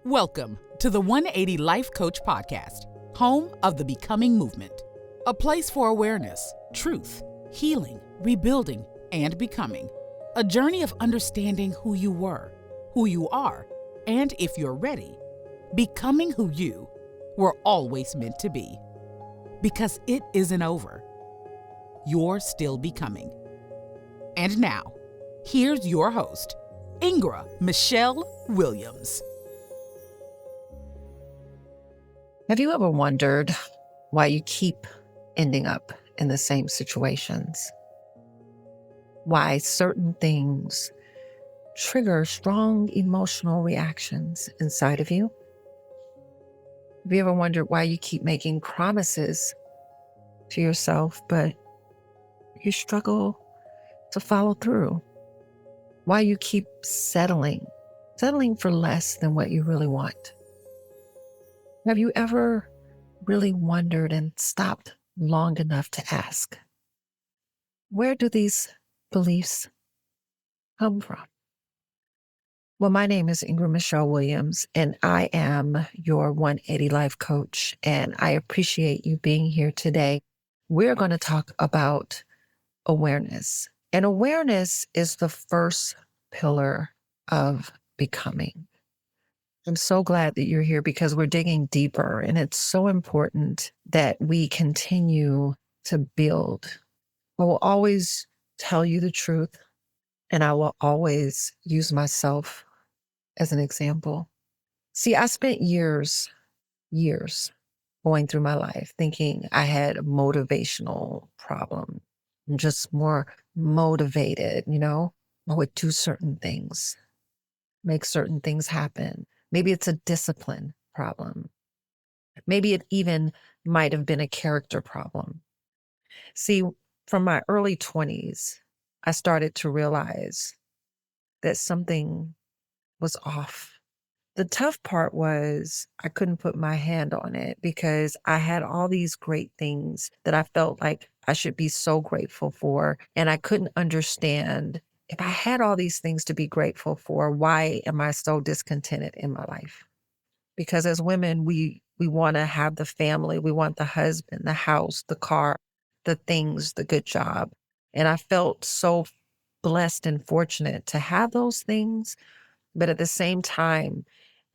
Welcome to the 180 Life Coach Podcast, home of the Becoming Movement, a place for awareness, truth, healing, rebuilding, and becoming. A journey of understanding who you were, who you are, and if you're ready, becoming who you were always meant to be. Because it isn't over. You're still becoming. And now, here's your host, Ingra Michelle Williams. Have you ever wondered why you keep ending up in the same situations? Why certain things trigger strong emotional reactions inside of you? Have you ever wondered why you keep making promises to yourself, but you struggle to follow through? Why you keep settling for less than what you really want? Have you ever really wondered and stopped long enough to ask, where do these beliefs come from? Well, my name is Ingra Michelle Williams, and I am your 180 Life Coach, and I appreciate you being here today. We're going to talk about awareness, and awareness is the first pillar of becoming. I'm so glad that you're here because we're digging deeper, and it's so important that we continue to build. I will always tell you the truth, and I will always use myself as an example. See, I spent years going through my life thinking I had a motivational problem. I'm just more motivated, I would do certain things, make certain things happen. Maybe it's a discipline problem. Maybe it even might have been a character problem. See, from my early 20s, I started to realize that something was off. The tough part was I couldn't put my hand on it because I had all these great things that I felt like I should be so grateful for. And I couldn't understand, if I had all these things to be grateful for, why am I so discontented in my life? Because as women, we want to have the family, we want the husband, the house, the car, the things, the good job. And I felt so blessed and fortunate to have those things. But at the same time,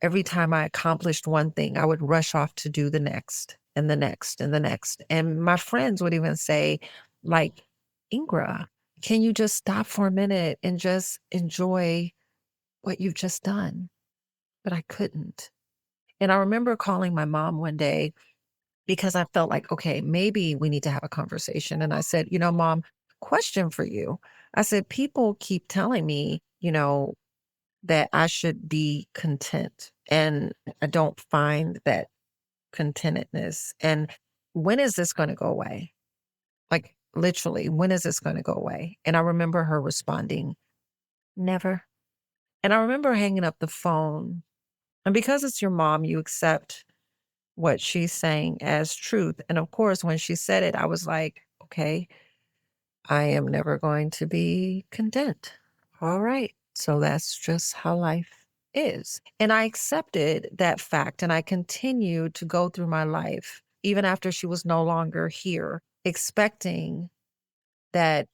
every time I accomplished one thing, I would rush off to do the next and the next and the next. And my friends would even say, like, Ingra, can you just stop for a minute and just enjoy what you've just done? But I couldn't. And I remember calling my mom one day because I felt like, okay, maybe we need to have a conversation. And I said, Mom, question for you. I said, people keep telling me, that I should be content. And I don't find that contentedness. And when is this going to go away? Like, literally, when is this going to go away? And I remember her responding, never. And I remember hanging up the phone. And because it's your mom, you accept what she's saying as truth. And of course, when she said it, I was like, okay, I am never going to be content. All right. So that's just how life is. And I accepted that fact, and I continued to go through my life, even after she was no longer here, expecting that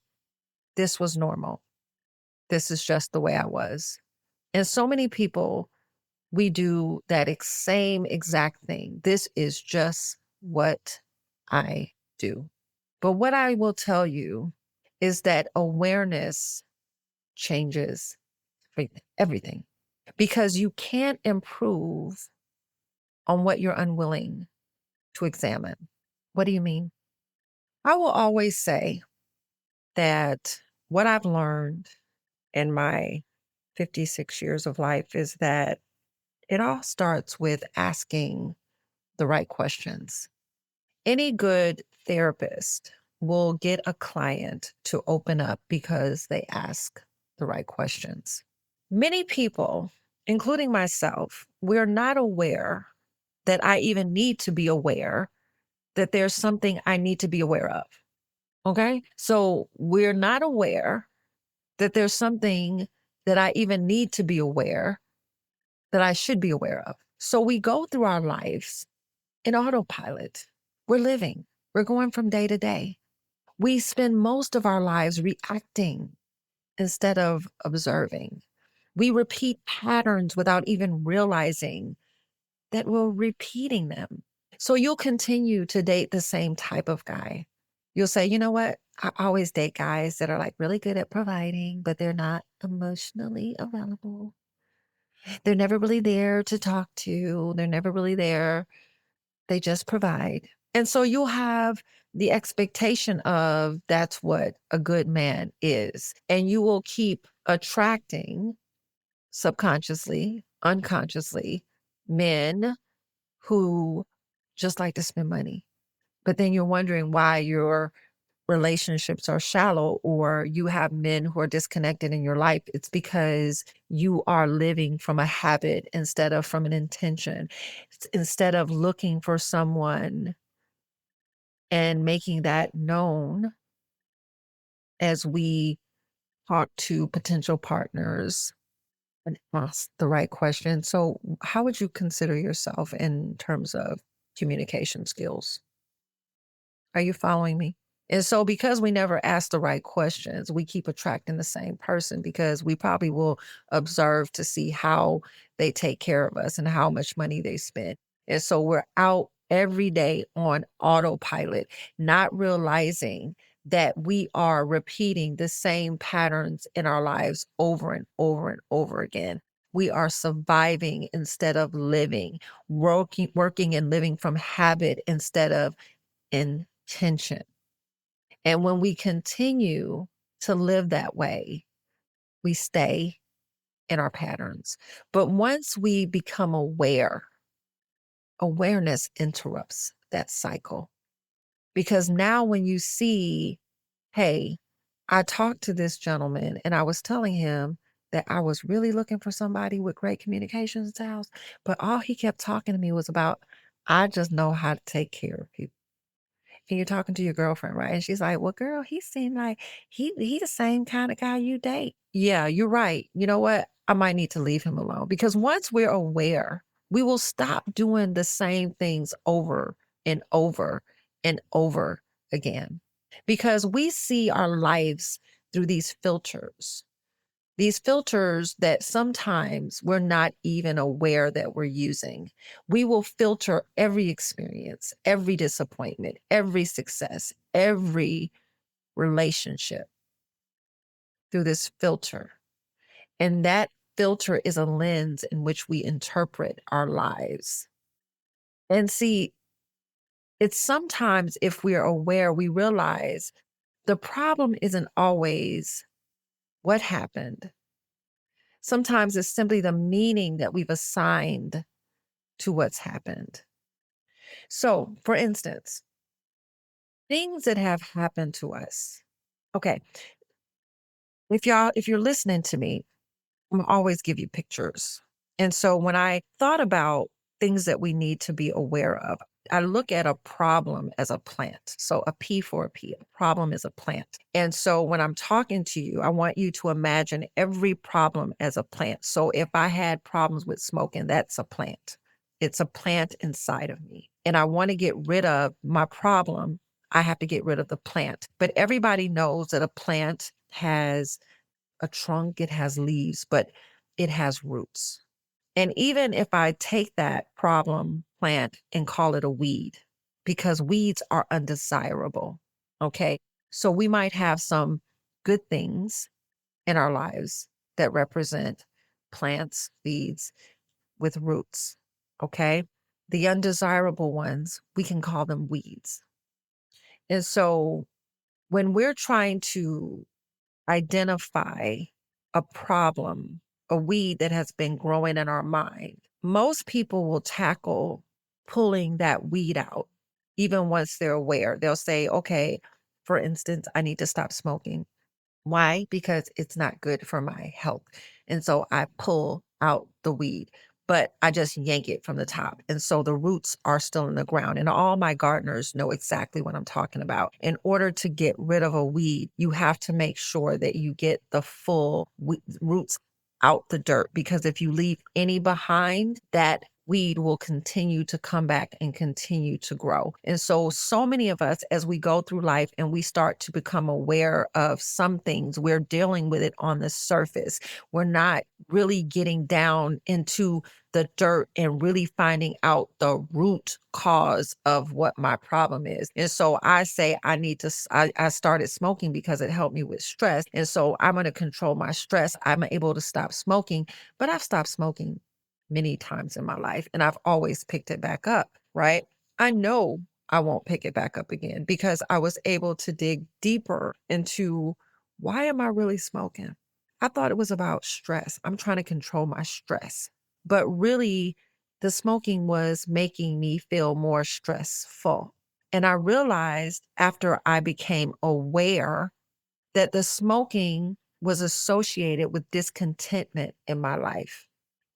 this was normal. This is just the way I was. And so many people, we do that same exact thing. This is just what I do. But what I will tell you is that awareness changes everything, because you can't improve on what you're unwilling to examine. What do you mean? I will always say that what I've learned in my 56 years of life is that it all starts with asking the right questions. Any good therapist will get a client to open up because they ask the right questions. Many people, including myself, we're not aware that I even need to be aware that there's something I need to be aware of. Okay? So we're not aware that there's something that I even need to be aware that I should be aware of. So we go through our lives in autopilot. We're living, we're going from day to day. We spend most of our lives reacting instead of observing. We repeat patterns without even realizing that we're repeating them. So you'll continue to date the same type of guy. You'll say, you know what? I always date guys that are like really good at providing, but they're not emotionally available. They're never really there to talk to. They're never really there. They just provide. And so you'll have the expectation of that's what a good man is. And you will keep attracting subconsciously, unconsciously, men who just like to spend money. But then you're wondering why your relationships are shallow or you have men who are disconnected in your life. It's because you are living from a habit instead of from an intention. Instead of looking for someone and making that known as we talk to potential partners and ask the right question. So, how would you consider yourself in terms of communication skills? Are you following me? And so, because we never ask the right questions, we keep attracting the same person because we probably will observe to see how they take care of us and how much money they spend. And so, we're out every day on autopilot, not realizing that we are repeating the same patterns in our lives over and over and over again. We are surviving instead of living, working and living from habit instead of intention. And when we continue to live that way, we stay in our patterns. But once we become aware, awareness interrupts that cycle. Because now when you see, hey, I talked to this gentleman and I was telling him that I was really looking for somebody with great communication skills, but all he kept talking to me was about, I just know how to take care of people. And you're talking to your girlfriend, right? And she's like, well, girl, he seemed like he the same kind of guy you date. Yeah, you're right. You know what? I might need to leave him alone because once we're aware, we will stop doing the same things over and over and over again because we see our lives through these filters that sometimes we're not even aware that we're using. We will filter every experience, every disappointment, every success, every relationship through this filter. And that filter is a lens in which we interpret our lives. And see, it's sometimes if we're aware, we realize the problem isn't always what happened. Sometimes it's simply the meaning that we've assigned to what's happened. So, for instance, things that have happened to us. Okay, if you're listening to me, I'm always give you pictures. And so when I thought about things that we need to be aware of, I look at a problem as a plant. So a P for a P, a problem is a plant. And so when I'm talking to you, I want you to imagine every problem as a plant. So if I had problems with smoking, that's a plant. It's a plant inside of me. And I want to get rid of my problem. I have to get rid of the plant. But everybody knows that a plant has a trunk, it has leaves, but it has roots. And even if I take that problem plant and call it a weed, because weeds are undesirable, okay? So we might have some good things in our lives that represent plants, weeds with roots, okay? The undesirable ones, we can call them weeds. And so when we're trying to identify a problem, a weed that has been growing in our mind, most people will tackle pulling that weed out, even once they're aware. They'll say, okay, for instance, I need to stop smoking. Why? Because it's not good for my health. And so I pull out the weed, but I just yank it from the top. And so the roots are still in the ground. And all my gardeners know exactly what I'm talking about. In order to get rid of a weed, you have to make sure that you get the full roots out the dirt, because if you leave any behind, that weed will continue to come back and continue to grow. And so many of us, as we go through life and we start to become aware of some things, we're dealing with it on the surface. We're not really getting down into the dirt and really finding out the root cause of what my problem is. And so I say I started smoking because it helped me with stress. And so I'm going to control my stress. I'm able to stop smoking, but I've stopped smoking many times in my life and I've always picked it back up, right? I know I won't pick it back up again because I was able to dig deeper into, why am I really smoking? I thought it was about stress. I'm trying to control my stress. But really, the smoking was making me feel more stressful. And I realized after I became aware that the smoking was associated with discontentment in my life,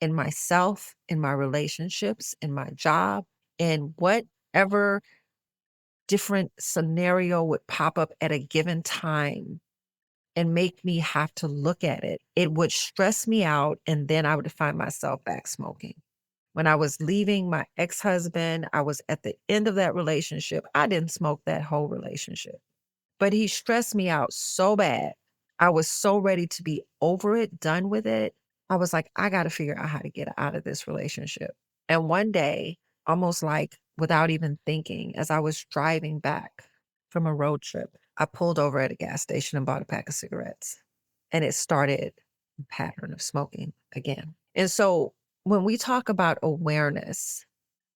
in myself, in my relationships, in my job, and whatever different scenario would pop up at a given time and make me have to look at it. It would stress me out, and then I would find myself back smoking. When I was leaving my ex-husband, I was at the end of that relationship. I didn't smoke that whole relationship, but he stressed me out so bad. I was so ready to be over it, done with it. I was like, I got to figure out how to get out of this relationship. And one day, almost like without even thinking, as I was driving back from a road trip, I pulled over at a gas station and bought a pack of cigarettes. And it started a pattern of smoking again. And so when we talk about awareness,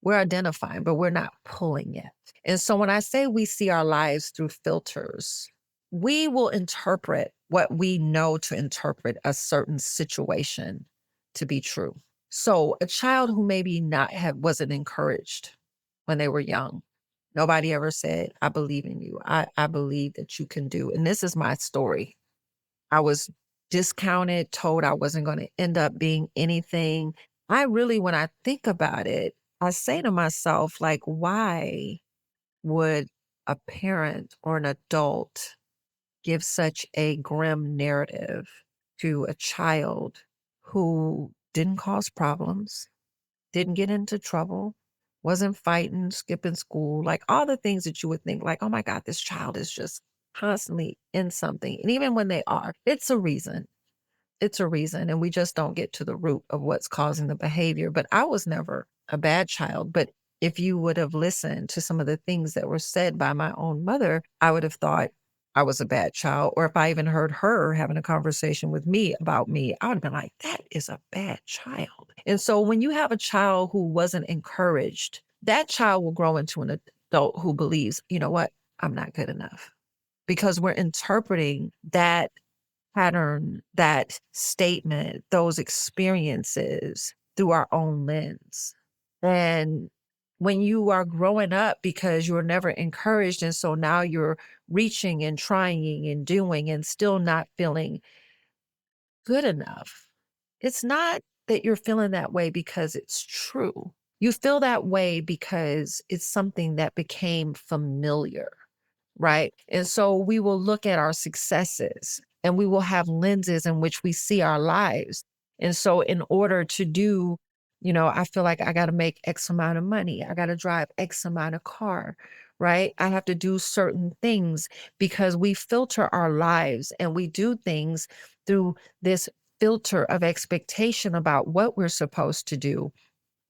we're identifying, but we're not pulling yet. And so when I say we see our lives through filters, we will interpret what we know to interpret a certain situation to be true. So a child who maybe wasn't encouraged when they were young. Nobody ever said, I believe in you. I believe that you can do. And this is my story. I was discounted, told I wasn't going to end up being anything. I really, when I think about it, I say to myself, like, why would a parent or an adult give such a grim narrative to a child who didn't cause problems, didn't get into trouble, wasn't fighting, skipping school, like all the things that you would think, like, oh my God, this child is just constantly in something. And even when they are, it's a reason. It's a reason. And we just don't get to the root of what's causing the behavior. But I was never a bad child. But if you would have listened to some of the things that were said by my own mother, I would have thought I was a bad child. Or if I even heard her having a conversation with me about me, I would have been like, that is a bad child. And so when you have a child who wasn't encouraged, that child will grow into an adult who believes, you know what, I'm not good enough. Because we're interpreting that pattern, that statement, those experiences through our own lens. And when you are growing up because you were never encouraged, and so now you're reaching and trying and doing and still not feeling good enough, it's not that you're feeling that way because it's true. You feel that way because it's something that became familiar, right? And so we will look at our successes and we will have lenses in which we see our lives. And so in order to do, I feel like I got to make X amount of money. I got to drive X amount of car, right? I have to do certain things because we filter our lives and we do things through this filter of expectation about what we're supposed to do,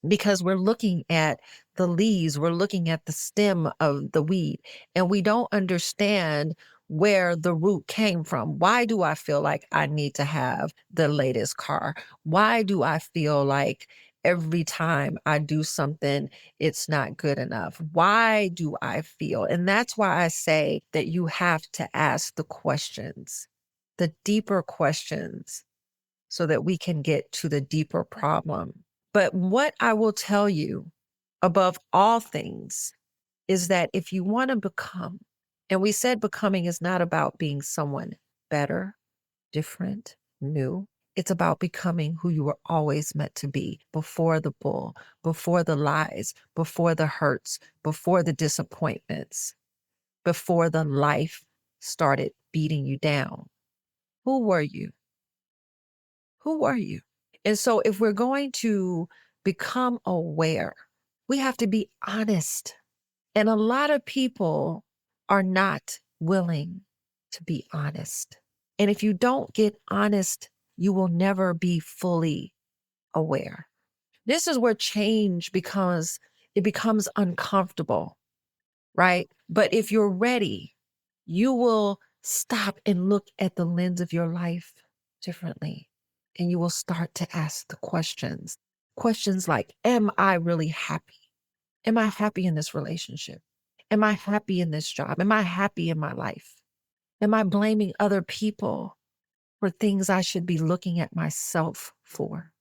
because we're looking at the leaves, we're looking at the stem of the weed, and we don't understand where the root came from. Why do I feel like I need to have the latest car? Why do I feel like every time I do something, it's not good enough? Why do I feel? And that's why I say that you have to ask the questions, the deeper questions, so that we can get to the deeper problem. But what I will tell you above all things is that if you want to become, and we said becoming is not about being someone better, different, new. It's about becoming who you were always meant to be, before the bull, before the lies, before the hurts, before the disappointments, before the life started beating you down. Who were you? Who were you? And so if we're going to become aware, we have to be honest. And a lot of people are not willing to be honest. And if you don't get honest, you will never be fully aware. This is where change becomes uncomfortable, right? But if you're ready, you will stop and look at the lens of your life differently. And you will start to ask the questions. Questions like, am I really happy? Am I happy in this relationship? Am I happy in this job? Am I happy in my life? Am I blaming other people for things I should be looking at myself for?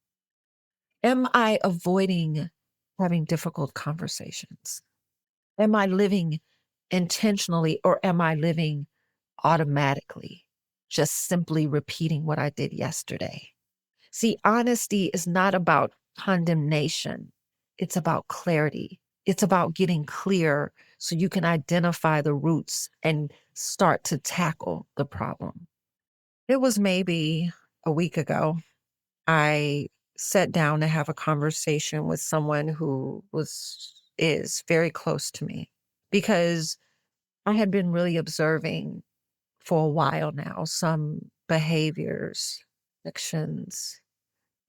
Am I avoiding having difficult conversations? Am I living intentionally or am I living automatically, just simply repeating what I did yesterday? See, honesty is not about condemnation. It's about clarity. It's about getting clear so you can identify the roots and start to tackle the problem. It was maybe a week ago. I sat down to have a conversation with someone who is very close to me because I had been really observing for a while now some behaviors, actions,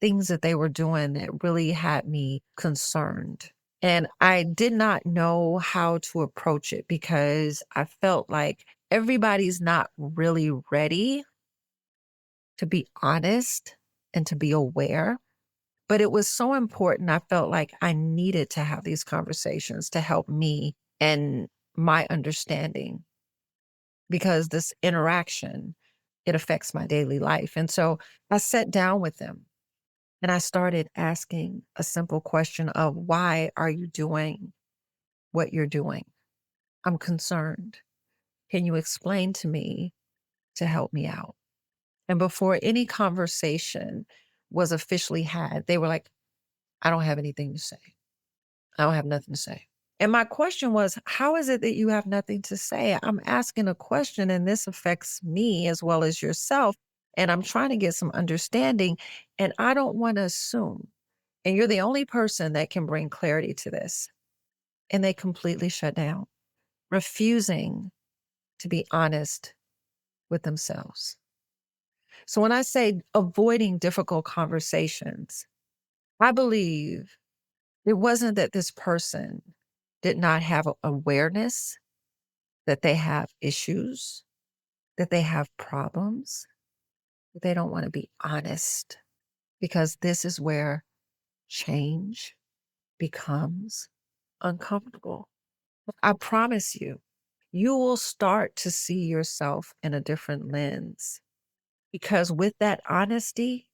things that they were doing that really had me concerned. And I did not know how to approach it because I felt like everybody's not really ready to be honest and to be aware. But it was so important. I felt like I needed to have these conversations to help me and my understanding because this interaction, it affects my daily life. And so I sat down with them and I started asking a simple question of why are you doing what you're doing? I'm concerned. Can you explain to me to help me out? And before any conversation was officially had, they were like, I don't have anything to say. I don't have nothing to say. And my question was, how is it that you have nothing to say? I'm asking a question and this affects me as well as yourself. And I'm trying to get some understanding and I don't want to assume. And you're the only person that can bring clarity to this. And they completely shut down, refusing to be honest with themselves. So when I say avoiding difficult conversations, I believe it wasn't that this person did not have awareness that they have issues, that they have problems, that they don't want to be honest because this is where change becomes uncomfortable. I promise you, you will start to see yourself in a different lens because with that honesty,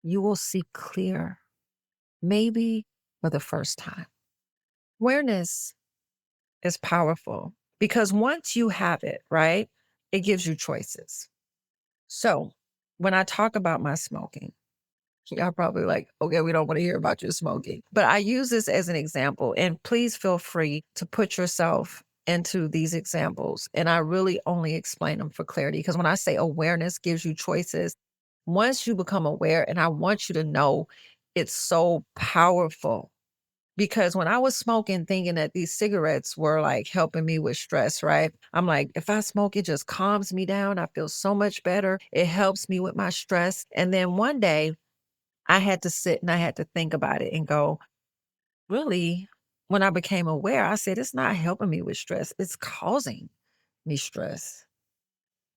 you will see clear, maybe for the first time. Awareness is powerful because once you have it, right, it gives you choices. So when I talk about my smoking, y'all probably like, okay, we don't want to hear about your smoking. But I use this as an example, and please feel free to put yourself into these examples. And I really only explain them for clarity because when I say awareness gives you choices, once you become aware, and I want you to know it's so powerful. Because when I was smoking, thinking that these cigarettes were like helping me with stress, right? I'm like, if I smoke, it just calms me down. I feel so much better. It helps me with my stress. And then one day I had to sit and I had to think about it and go, really? When I became aware, I said, it's not helping me with stress. It's causing me stress.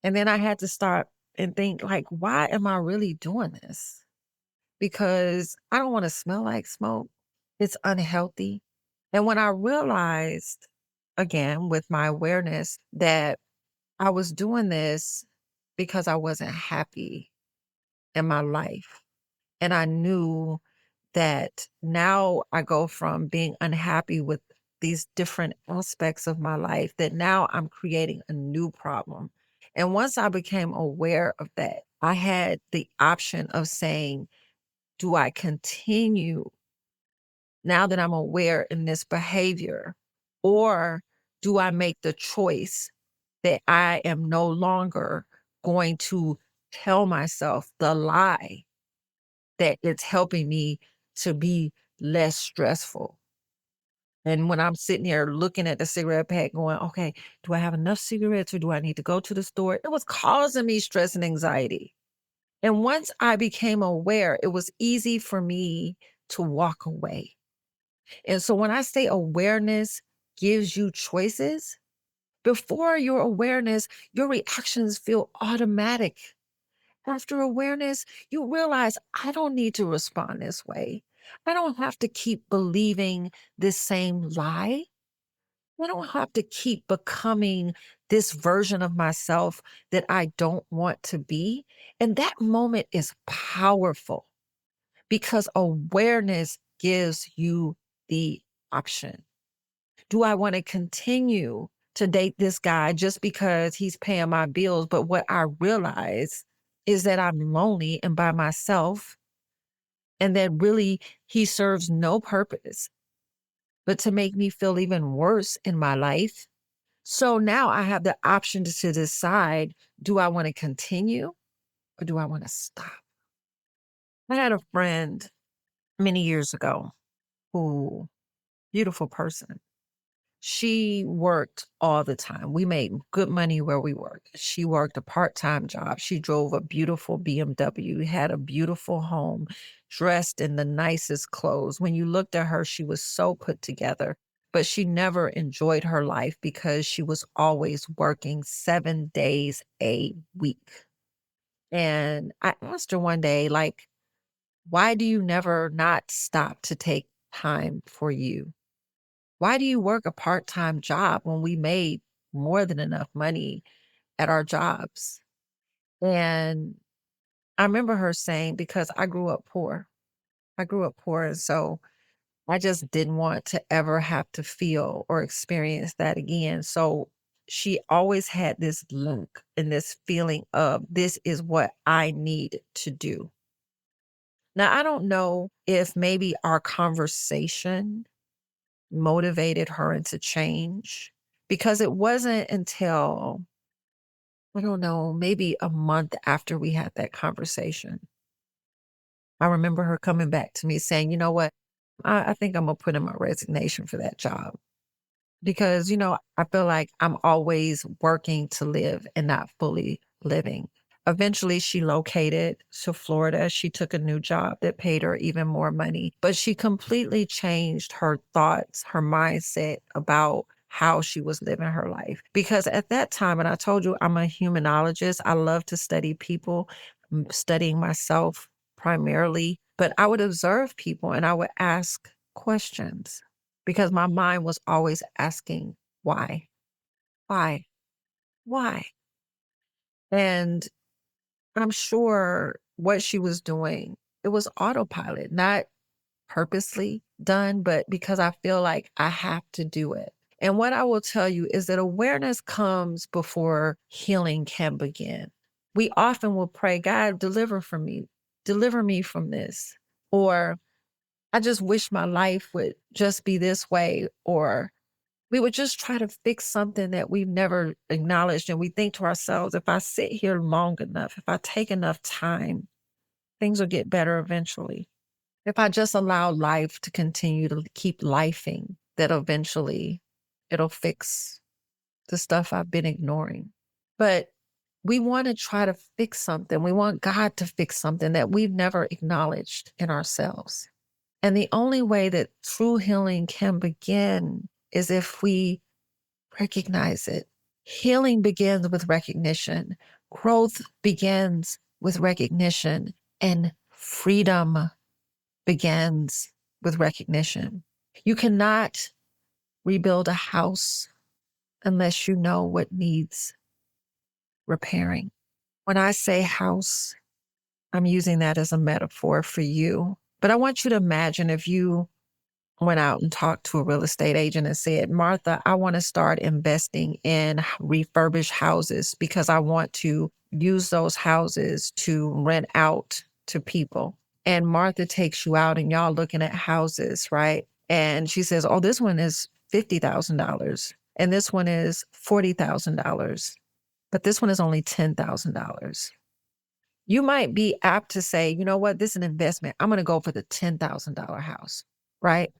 And then I had to start and think like, why am I really doing this? Because I don't want to smell like smoke. It's unhealthy. And when I realized, again, with my awareness that I was doing this because I wasn't happy in my life, and I knew that now I go from being unhappy with these different aspects of my life, that now I'm creating a new problem. And once I became aware of that, I had the option of saying, do I continue now that I'm aware in this behavior? Or do I make the choice that I am no longer going to tell myself the lie that it's helping me to be less stressful. And when I'm sitting there looking at the cigarette pack going, okay, do I have enough cigarettes or do I need to go to the store? It was causing me stress and anxiety. And once I became aware, it was easy for me to walk away. And so when I say awareness gives you choices, before your awareness, your reactions feel automatic. After awareness, you realize I don't need to respond this way. I don't have to keep believing this same lie. I don't have to keep becoming this version of myself that I don't want to be. And that moment is powerful because awareness gives you the option. Do I want to continue to date this guy just because he's paying my bills? But what I realize is that I'm lonely and by myself, and that really he serves no purpose but to make me feel even worse in my life. So now I have the option to decide, do I want to continue or do I want to stop? I had a friend many years ago who, beautiful person. She worked all the time. We made good money where we worked. She worked a part-time job. She drove a beautiful BMW, had a beautiful home, dressed in the nicest clothes. When you looked at her, she was so put together, but she never enjoyed her life because she was always working 7 days a week. And I asked her one day, like, why do you never not stop to take time for you? Why do you work a part-time job when we made more than enough money at our jobs? And I remember her saying, because I grew up poor. I grew up poor, and so I just didn't want to ever have to feel or experience that again. So she always had this look and this feeling of this is what I need to do. Now, I don't know if maybe our conversation motivated her into change because it wasn't until, I don't know, maybe a month after we had that conversation. I remember her coming back to me saying, you know what? I think I'm going to put in my resignation for that job because, I feel like I'm always working to live and not fully living. Eventually, she located to Florida. She took a new job that paid her even more money, but she completely changed her thoughts, her mindset about how she was living her life. Because at that time, and I told you I'm a humanologist, I love to study people, studying myself primarily, but I would observe people and I would ask questions because my mind was always asking, why? Why? Why? And I'm sure what she was doing, it was autopilot, not purposely done, but because I feel like I have to do it. And what I will tell you is that awareness comes before healing can begin. We often will pray, God, deliver me from this. Or I just wish my life would just be this way. Or we would just try to fix something that we've never acknowledged. And we think to ourselves, if I sit here long enough, if I take enough time, things will get better eventually. If I just allow life to continue to keep lifing, that eventually it'll fix the stuff I've been ignoring. But we want to try to fix something. We want God to fix something that we've never acknowledged in ourselves. And the only way that true healing can begin is if we recognize it. Healing begins with recognition. Growth begins with recognition. And freedom begins with recognition. You cannot rebuild a house unless you know what needs repairing. When I say house, I'm using that as a metaphor for you. But I want you to imagine if you went out and talked to a real estate agent and said, Martha, I want to start investing in refurbished houses because I want to use those houses to rent out to people. And Martha takes you out and y'all looking at houses, right? And she says, oh, this one is $50,000 and this one is $40,000, but this one is only $10,000. You might be apt to say, you know what, this is an investment. I'm going to go for the $10,000 house, right?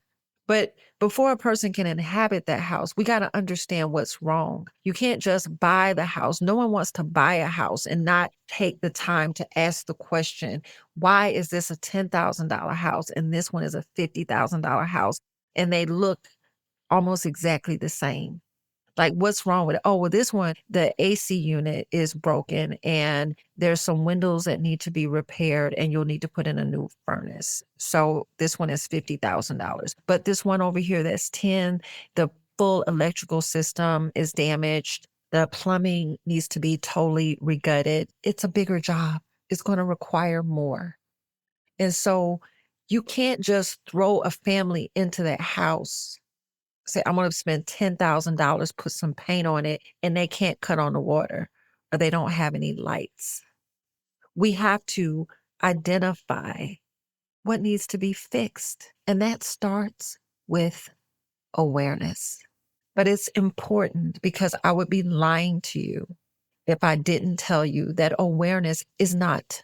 But before a person can inhabit that house, we got to understand what's wrong. You can't just buy the house. No one wants to buy a house and not take the time to ask the question, why is this a $10,000 house and this one is a $50,000 house? And they look almost exactly the same. Like, what's wrong with it? Oh, well, this one, the AC unit is broken and there's some windows that need to be repaired and you'll need to put in a new furnace. So this one is $50,000. But this one over here that's 10, the full electrical system is damaged. The plumbing needs to be totally regutted. It's a bigger job. It's going to require more. And so you can't just throw a family into that house, say, I'm going to spend $10,000, put some paint on it, and they can't cut on the water or they don't have any lights. We have to identify what needs to be fixed. And that starts with awareness. But it's important because I would be lying to you if I didn't tell you that awareness is not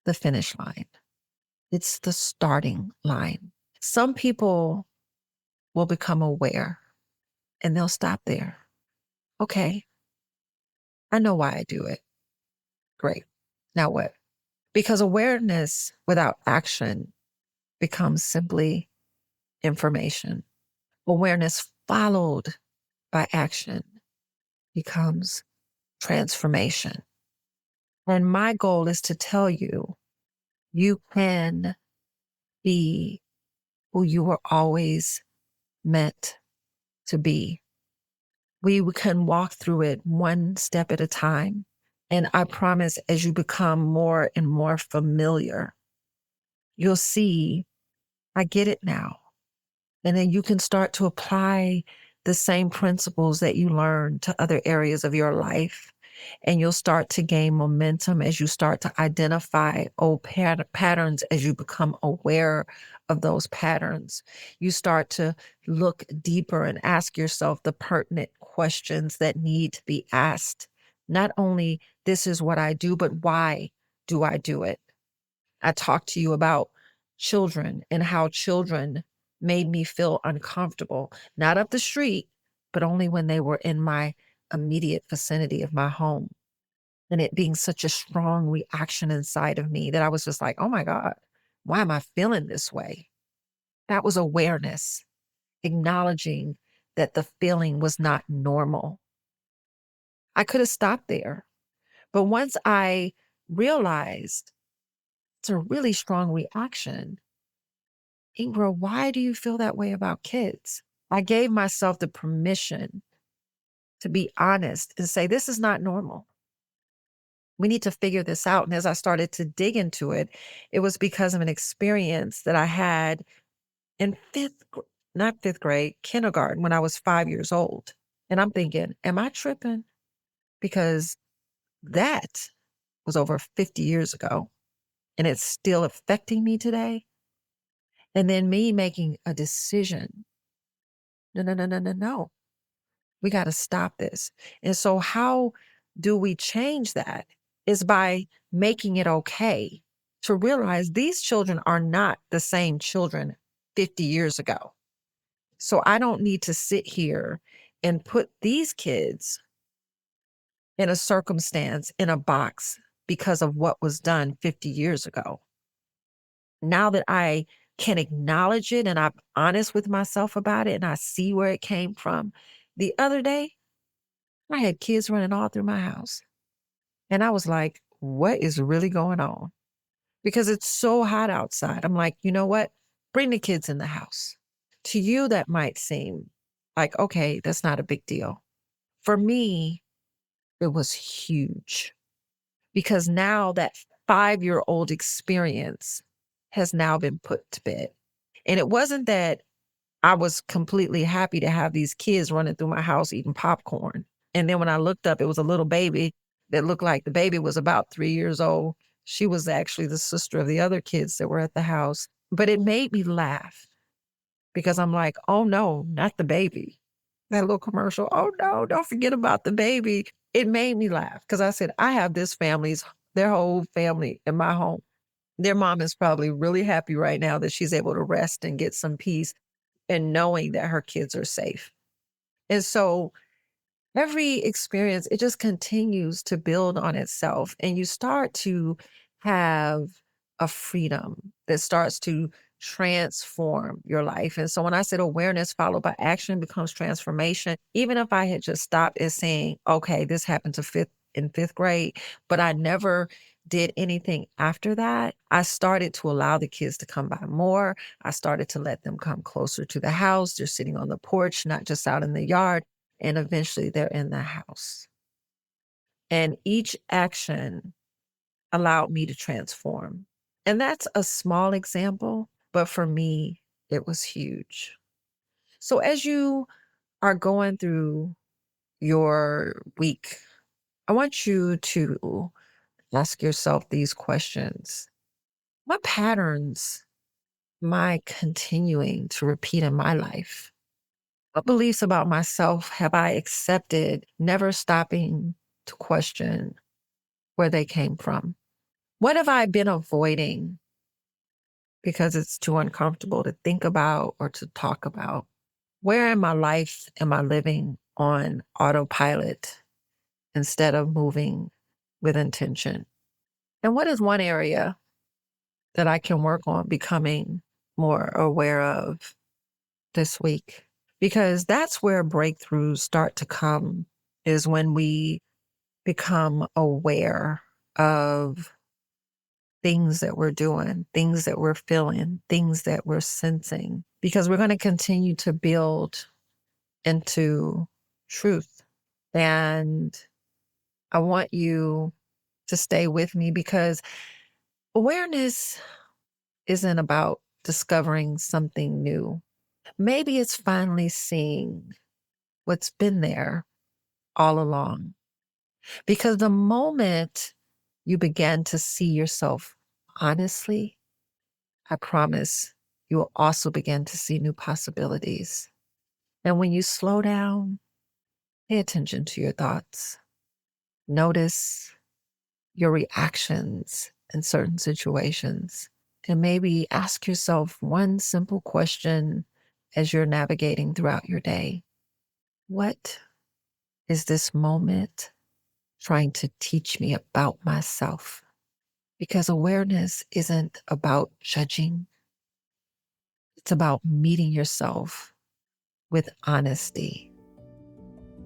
the finish line. It's the starting line. Some people will become aware and they'll stop there. Okay, I know why I do it. Great. Now what? Because awareness without action becomes simply information. Awareness followed by action becomes transformation. And my goal is to tell you, you can be who you were always meant to be. We can walk through it one step at a time. And I promise, as you become more and more familiar, you'll see, I get it now. And then you can start to apply the same principles that you learned to other areas of your life. And you'll start to gain momentum as you start to identify old patterns, as you become aware of those patterns. You start to look deeper and ask yourself the pertinent questions that need to be asked. Not only this is what I do, but why do I do it? I talked to you about children and how children made me feel uncomfortable, not up the street, but only when they were in my immediate vicinity of my home. And it being such a strong reaction inside of me that I was just like, oh my God, why am I feeling this way? That was awareness, acknowledging that the feeling was not normal. I could have stopped there. But once I realized it's a really strong reaction, Ingrid, why do you feel that way about kids? I gave myself the permission to be honest and say, this is not normal. We need to figure this out. And as I started to dig into it, it was because of an experience that I had in not fifth grade, kindergarten, when I was 5 years old. And I'm thinking, am I tripping? Because that was over 50 years ago and it's still affecting me today. And then me making a decision. No. We got to stop this. And so how do we change that? Is by making it okay to realize these children are not the same children 50 years ago. So I don't need to sit here and put these kids in a circumstance, in a box, because of what was done 50 years ago. Now that I can acknowledge it and I'm honest with myself about it and I see where it came from. The other day, I had kids running all through my house. And I was like, what is really going on? Because it's so hot outside. I'm like, you know what? Bring the kids in the house. To you, that might seem like, okay, that's not a big deal. For me, it was huge. Because now that 5-year-old experience has now been put to bed. And it wasn't that I was completely happy to have these kids running through my house eating popcorn. And then when I looked up, it was a little baby that looked like the baby was about 3 years old. She was actually the sister of the other kids that were at the house. But it made me laugh because I'm like, oh no, not the baby. That little commercial, oh no, don't forget about the baby. It made me laugh because I said, I have this family's their whole family in my home. Their mom is probably really happy right now that she's able to rest and get some peace and knowing that her kids are safe. And so every experience, it just continues to build on itself. And you start to have a freedom that starts to transform your life. And so when I said awareness followed by action becomes transformation, even if I had just stopped at saying, okay, this happened in fifth grade, but I never did anything after that, I started to allow the kids to come by more. I started to let them come closer to the house. They're sitting on the porch, not just out in the yard. And eventually they're in the house. And each action allowed me to transform. And that's a small example, but for me, it was huge. So as you are going through your week, I want you to ask yourself these questions. What patterns am I continuing to repeat in my life? What beliefs about myself have I accepted, never stopping to question where they came from? What have I been avoiding because it's too uncomfortable to think about or to talk about? Where in my life am I living on autopilot instead of moving with intention? And what is one area that I can work on becoming more aware of this week? Because that's where breakthroughs start to come, is when we become aware of things that we're doing, things that we're feeling, things that we're sensing, because we're going to continue to build into truth. And I want you to stay with me, because awareness isn't about discovering something new. Maybe it's finally seeing what's been there all along. Because the moment you begin to see yourself honestly, I promise you will also begin to see new possibilities. And when you slow down, pay attention to your thoughts. Notice your reactions in certain situations. And maybe ask yourself one simple question as you're navigating throughout your day. What is this moment trying to teach me about myself? Because awareness isn't about judging. It's about meeting yourself with honesty,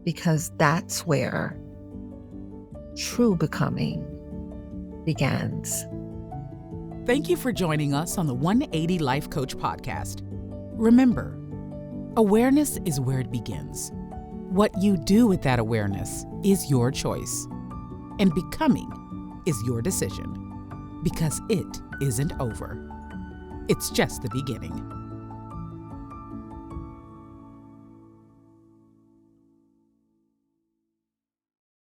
because that's where true becoming begins. Thank you for joining us on the 180 Life Coach podcast. Remember, awareness is where it begins. What you do with that awareness is your choice, and becoming is your decision, because it isn't over. It's just the beginning.